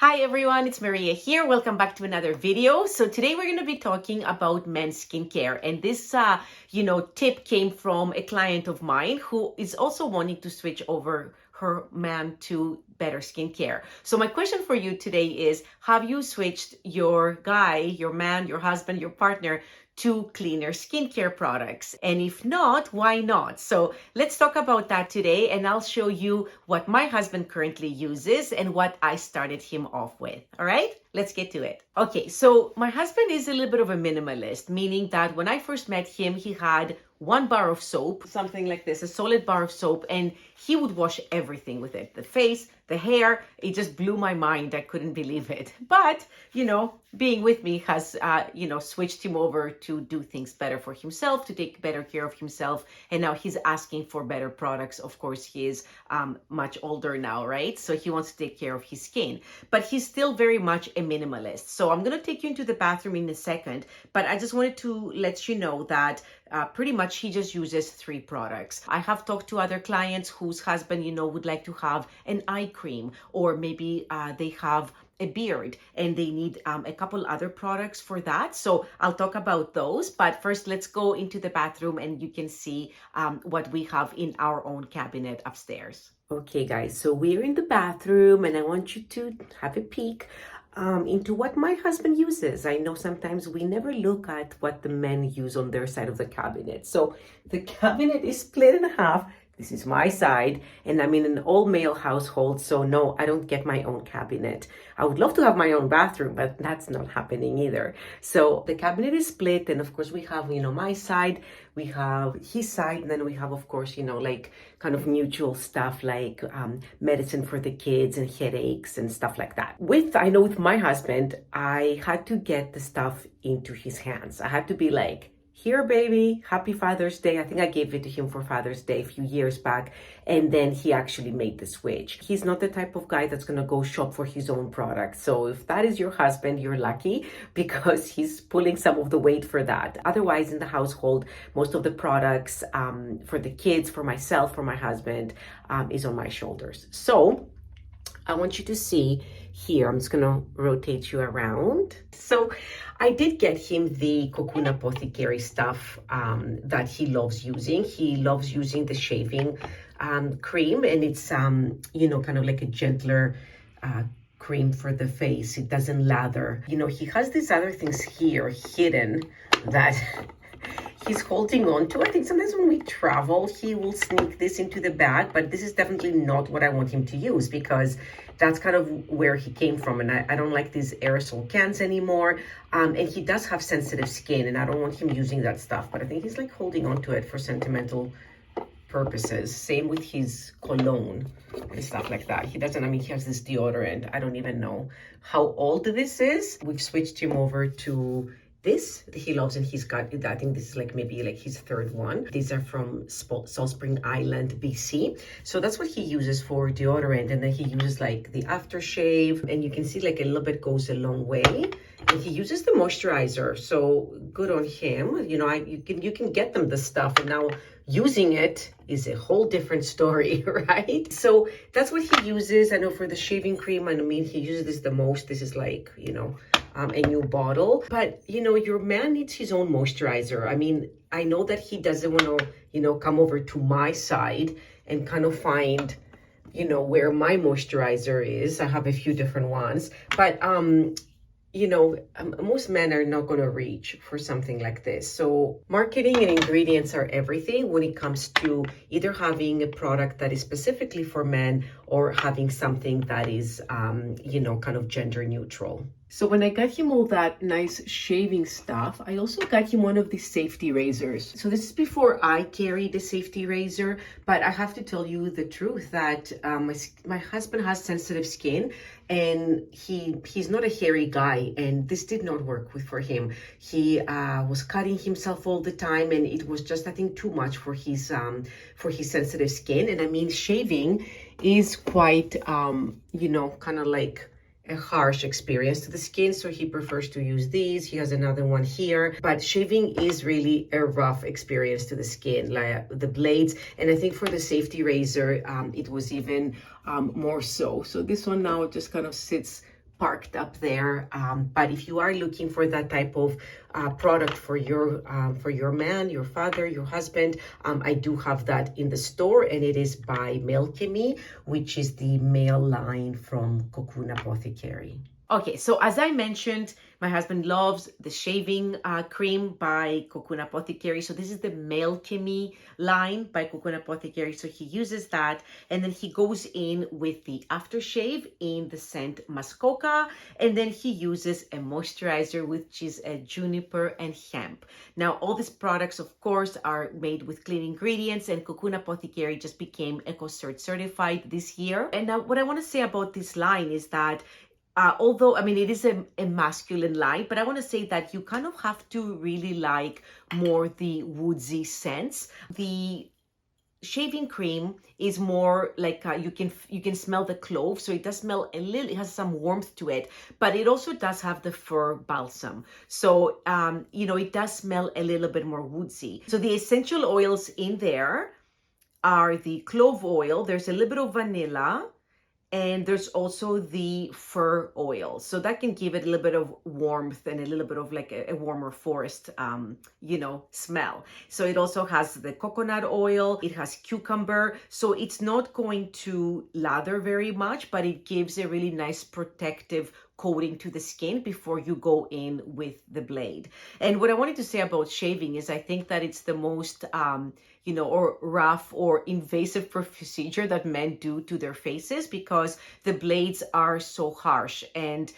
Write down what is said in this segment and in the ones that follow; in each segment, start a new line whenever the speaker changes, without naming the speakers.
Hi everyone, it's Maria here. Welcome back to another video. So today we're going to be talking about men's skincare, and this tip came from a client of mine who is also wanting to switch over her man to better skincare. So my question for you today is, have you switched your guy, your man, your husband, your partner to cleaner skincare products? And if not, why not? So let's talk about that today, and I'll show you what my husband currently uses and what I started him off with. All right, let's get to it. Okay, so my husband is a little bit of a minimalist, meaning that when I first met him, he had one bar of soap, something like this, a solid bar of soap, and he would wash everything with it. The face, the hair, it just blew my mind. I couldn't believe it. But, being with me has, switched him over to do things better for himself, to take better care of himself. And now he's asking for better products. Of course, he is much older now, right? So he wants to take care of his skin, but he's still very much a minimalist. So I'm going to take you into the bathroom in a second, but I just wanted to let you know that pretty much he just uses 3 products. I have talked to other clients whose husband, would like to have an eye cream, or maybe they have a beard and they need a couple other products for that. So I'll talk about those, but first let's go into the bathroom and you can see what we have in our own cabinet upstairs. Okay guys, so we're in the bathroom and I want you to have a peek into what my husband uses. I know sometimes we never look at what the men use on their side of the cabinet. So the cabinet is split in half. This is my side, and I'm in an all-male household, so no, I don't get my own cabinet. I would love to have my own bathroom, but that's not happening either. So the cabinet is split, and of course we have, my side, we have his side, and then we have, of course, like kind of mutual stuff like medicine for the kids and headaches and stuff like that. I know with my husband, I had to get the stuff into his hands. I had to be like, here, baby, happy Father's Day. I think I gave it to him for Father's Day a few years back. And then he actually made the switch. He's not the type of guy that's going to go shop for his own products. So if that is your husband, you're lucky because he's pulling some of the weight for that. Otherwise, in the household, most of the products for the kids, for myself, for my husband, is on my shoulders. So I want you to see here, I'm just going to rotate you around. So I did get him the Cocoon Apothecary stuff that he loves using. He loves using the shaving cream, and it's, kind of like a gentler cream for the face. It doesn't lather. He has these other things here hidden that he's holding on to. I think sometimes when we travel, he will sneak this into the bag, but this is definitely not what I want him to use because that's kind of where he came from. And I don't like these aerosol cans anymore. And he does have sensitive skin and I don't want him using that stuff, but I think he's like holding on to it for sentimental purposes. Same with his cologne and stuff like that. He has this deodorant. I don't even know how old this is. We've switched him over to this he loves, and he's got, I think this is maybe his 3rd one. These are from Salt Spring Island, BC. So that's what he uses for deodorant. And then he uses the aftershave, and you can see a little bit goes a long way. And he uses the moisturizer. So good on him. You can get them the stuff, and now using it is a whole different story, right? So that's what he uses. I know for the shaving cream, he uses this the most. This is a new bottle, but your man needs his own moisturizer. I know that he doesn't want to, come over to my side and kind of find, where my moisturizer is. I have a few different ones, but, most men are not going to reach for something like this. So marketing and ingredients are everything when it comes to either having a product that is specifically for men or having something that is, kind of gender neutral. So when I got him all that nice shaving stuff, I also got him one of these safety razors. So this is before I carried the safety razor, but I have to tell you the truth that my husband has sensitive skin, and he's not a hairy guy, and this did not work for him. He was cutting himself all the time, and it was just, I think, too much for his sensitive skin. And shaving is quite kind of like a harsh experience to the skin, so he prefers to use these. He has another one here, but shaving is really a rough experience to the skin, like the blades. And I think for the safety razor, it was even more so. So this one now just kind of sits parked up there. But if you are looking for that type of product for your man, your father, your husband, I do have that in the store, and it is by Malechemy, which is the male line from Cocoon Apothecary. Okay, so as I mentioned, my husband loves the shaving cream by Cocoon Apothecary. So this is the Malechemy line by Cocoon Apothecary. So he uses that, and then he goes in with the aftershave in the scent Muskoka, and then he uses a moisturizer, which is a juniper and hemp. Now, all these products, of course, are made with clean ingredients, and Cocoon Apothecary just became EcoCert certified this year. And now what I want to say about this line is that although, I mean, it is a masculine line, but I want to say that you kind of have to really like more the woodsy scents. The shaving cream is more like you can smell the clove, so it does smell a little, it has some warmth to it, but it also does have the fir balsam, so it does smell a little bit more woodsy. So the essential oils in there are the clove oil, there's a little bit of vanilla, and there's also the fir oil. So that can give it a little bit of warmth and a little bit of like a warmer forest, smell. So it also has the coconut oil, it has cucumber. So it's not going to lather very much, but it gives a really nice protective coating to the skin before you go in with the blade. And what I wanted to say about shaving is I think that it's the most or rough or invasive procedure that men do to their faces, because the blades are so harsh, and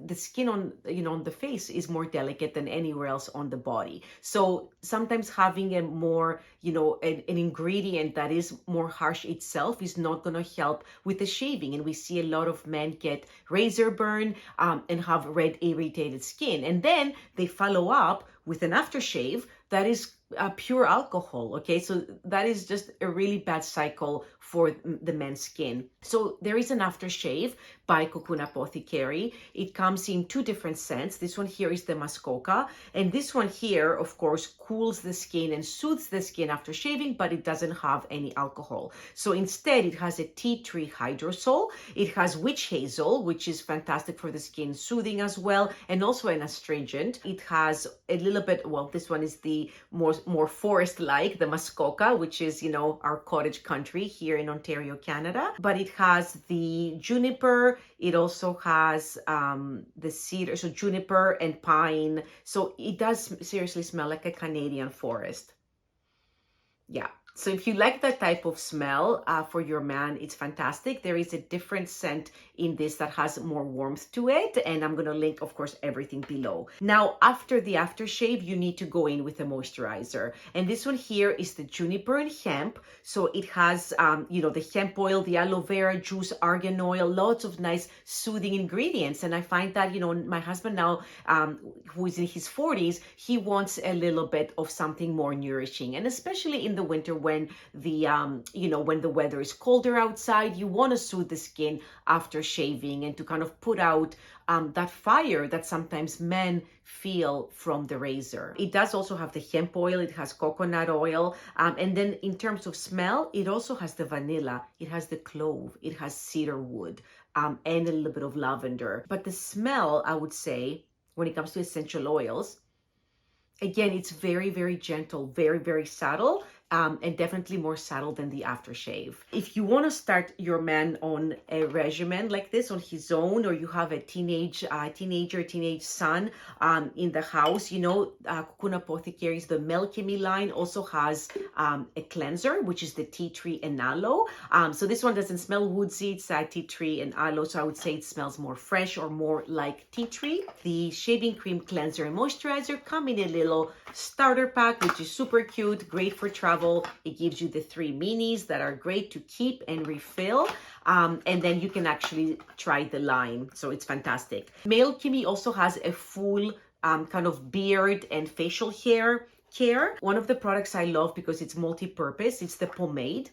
the skin on the face is more delicate than anywhere else on the body. So sometimes having a more an ingredient that is more harsh itself is not going to help with the shaving. And we see a lot of men get razor burn and have red irritated skin, and then they follow up with an aftershave that is pure alcohol. Okay, so that is just a really bad cycle for the men's skin. So there is an aftershave by Cocoon Apothecary. It comes in two different scents. This one here is the Muskoka, and this one here, of course, cools the skin and soothes the skin after shaving, but it doesn't have any alcohol. So instead, it has a tea tree hydrosol. It has witch hazel, which is fantastic for the skin, soothing as well, and also an astringent. It has a little bit, well, this one is the more forest-like, the Muskoka, which is, our cottage country here in Ontario, Canada. But it has the juniper. It also has the cedar, so juniper and pine. So it does seriously smell like a Canadian forest. Yeah. So if you like that type of smell for your man, it's fantastic. There is a different scent in this that has more warmth to it. And I'm going to link, of course, everything below. Now, after the aftershave, you need to go in with a moisturizer. And this one here is the juniper and hemp. So it has, the hemp oil, the aloe vera juice, argan oil, lots of nice soothing ingredients. And I find that, my husband now, who is in his 40s, he wants a little bit of something more nourishing. And especially in the winter, when the weather is colder outside, you want to soothe the skin after shaving and to kind of put out that fire that sometimes men feel from the razor. It does also have the hemp oil, it has coconut oil, and then in terms of smell, it also has the vanilla, it has the clove, it has cedar wood, and a little bit of lavender. But the smell, I would say, when it comes to essential oils, again, it's very, very gentle, very, very subtle, and definitely more subtle than the aftershave. If you want to start your man on a regimen like this on his own, or you have a teenage son in the house, Cocoon Apothecary's the Malechemy line also has a cleanser, which is the tea tree and aloe. So this one doesn't smell woodsy, it's tea tree and aloe, so I would say it smells more fresh or more like tea tree. The shaving cream, cleanser, and moisturizer come in a little starter pack, which is super cute, great for travel. It gives you the 3 minis that are great to keep and refill. And then you can actually try the line. So it's fantastic. Malechemy also has a full kind of beard and facial hair care. One of the products I love because it's multi-purpose, it's the Pomade.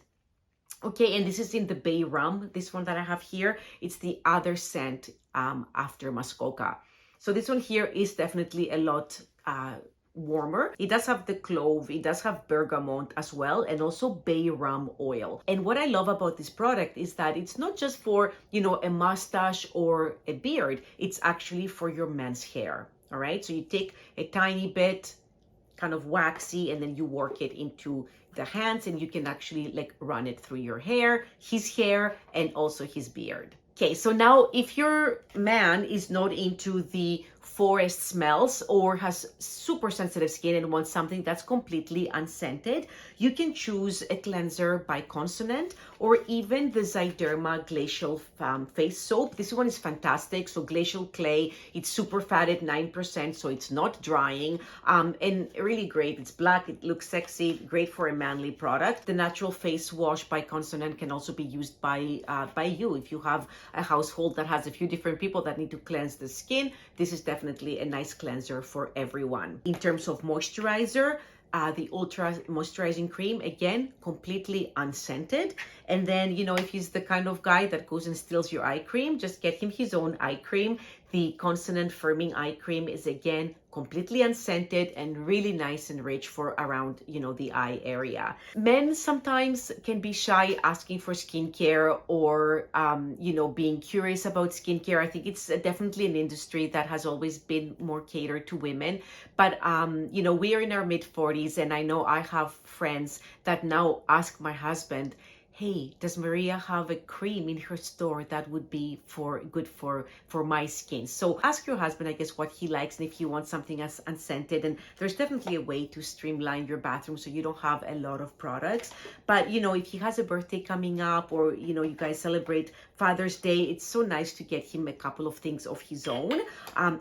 Okay, and this is in the Bay Rum. This one that I have here, it's the other scent after Muskoka. So this one here is definitely a lot warmer. It does have the clove, it does have bergamot as well, and also bay rum oil. And what I love about this product is that it's not just for, you know, a mustache or a beard, it's actually for your man's hair. All right, so you take a tiny bit, kind of waxy, and then you work it into the hands, and you can actually like run it through your hair, his hair, and also his beard. Okay, so now if your man is not into the forest smells or has super sensitive skin and wants something that's completely unscented, you can choose a cleanser by Consonant or even the Zyderma Glacial Face Soap. This one is fantastic. So glacial clay, it's super fat at 9%, so it's not drying, and really great. It's black, it looks sexy, great for a manly product. The Natural Face Wash by Consonant can also be used by you. If you have a household that has a few different people that need to cleanse the skin, this is definitely a nice cleanser for everyone. In terms of moisturizer, the Ultra Moisturizing Cream, again, completely unscented. And then, you know, if he's the kind of guy that goes and steals your eye cream, just get him his own eye cream. The Consonant Firming Eye Cream is, again, completely unscented and really nice and rich for around, you know, the eye area. Men sometimes can be shy asking for skincare or, you know, being curious about skincare. I think it's definitely an industry that has always been more catered to women. But, you know, we are in our mid-40s, and I know I have friends that now ask my husband, hey, does Maria have a cream in her store that would be good for my skin? So ask your husband, I guess, what he likes and if you want something as unscented. And there's definitely a way to streamline your bathroom so you don't have a lot of products. But, you know, if he has a birthday coming up, or, you know, you guys celebrate Father's Day, it's so nice to get him a couple of things of his own,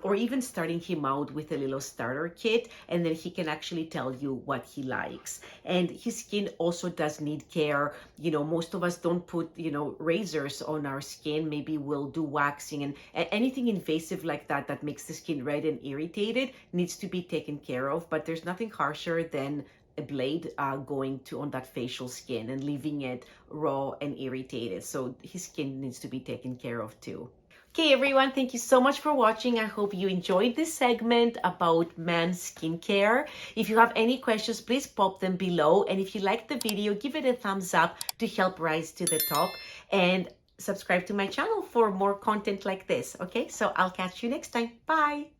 or even starting him out with a little starter kit, and then he can actually tell you what he likes. And his skin also does need care. You know, most of us don't put, you know, razors on our skin. Maybe we'll do waxing, and anything invasive like that that makes the skin red and irritated needs to be taken care of. But there's nothing harsher than a blade going on that facial skin and leaving it raw and irritated. So his skin needs to be taken care of too. Okay, everyone, thank you so much for watching. I hope you enjoyed this segment about men's skincare. If you have any questions, please pop them below. And if you liked the video, give it a thumbs up to help rise to the top. And subscribe to my channel for more content like this. Okay, so I'll catch you next time. Bye.